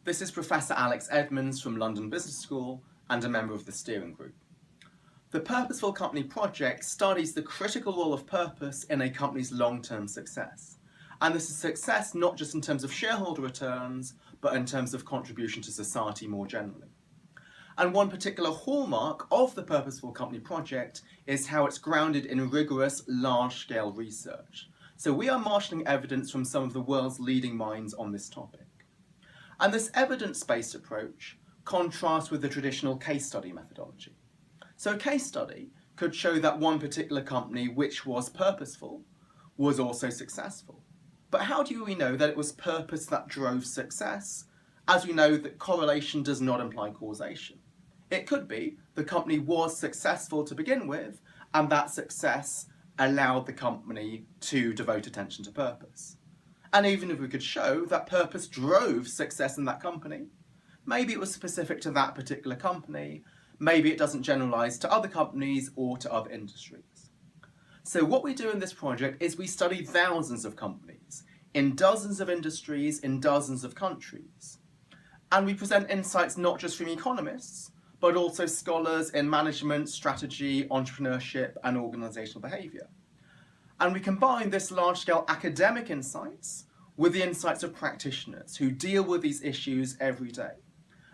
This is Professor Alex Edmans from London Business School and a member of the steering group. The Purposeful Company project studies the critical role of purpose in a company's long-term success. And this is success not just in terms of shareholder returns, but in terms of contribution to society more generally. And one particular hallmark of the Purposeful Company project is how it's grounded in rigorous, large-scale research. So we are marshalling evidence from some of the world's leading minds on this topic. And this evidence-based approach contrasts with the traditional case study methodology. So a case study could show that one particular company, which was purposeful, was also successful. But how do we know that it was purpose that drove success, as we know that correlation does not imply causation? It could be the company was successful to begin with, and that success allowed the company to devote attention to purpose. And even if we could show that purpose drove success in that company, maybe it was specific to that particular company, maybe it doesn't generalize to other companies or to other industries. So what we do in this project is we study thousands of companies in dozens of industries in dozens of countries. And we present insights not just from economists, but also scholars in management, strategy, entrepreneurship, and organizational behavior. And we combine this large-scale academic insights with the insights of practitioners who deal with these issues every day.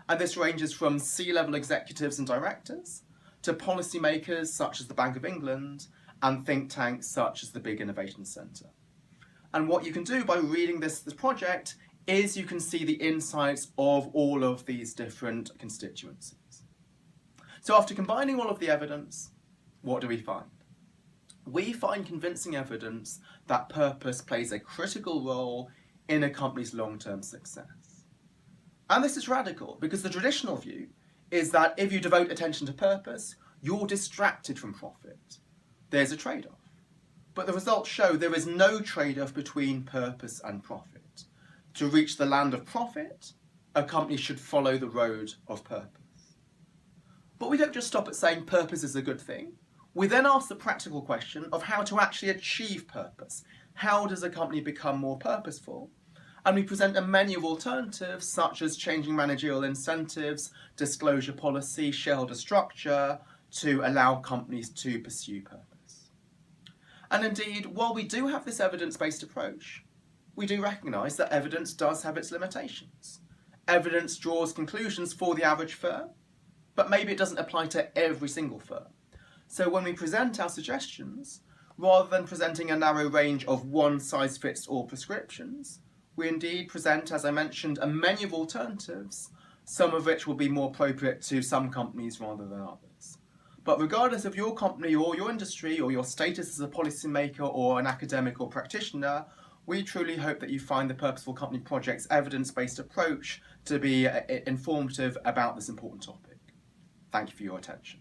And this ranges from C-level executives and directors to policymakers such as the Bank of England and think tanks such as the Big Innovation Centre. And what you can do by reading this project is you can see the insights of all of these different constituencies. So after combining all of the evidence, what do we find? We find convincing evidence that purpose plays a critical role in a company's long-term success. And this is radical because the traditional view is that if you devote attention to purpose, you're distracted from profit. There's a trade-off. But the results show there is no trade-off between purpose and profit. To reach the land of profit, a company should follow the road of purpose. But we don't just stop at saying purpose is a good thing. We then ask the practical question of how to actually achieve purpose. How does a company become more purposeful? And we present a menu of alternatives such as changing managerial incentives, disclosure policy, shareholder structure to allow companies to pursue purpose. And indeed, while we do have this evidence-based approach, we do recognise that evidence does have its limitations. Evidence draws conclusions for the average firm, but maybe it doesn't apply to every single firm. So when we present our suggestions, rather than presenting a narrow range of one-size-fits-all prescriptions, we indeed present, as I mentioned, a menu of alternatives, some of which will be more appropriate to some companies rather than others. But regardless of your company or your industry or your status as a policymaker or an academic or practitioner, we truly hope that you find the Purposeful Company Project's evidence-based approach to be informative about this important topic. Thank you for your attention.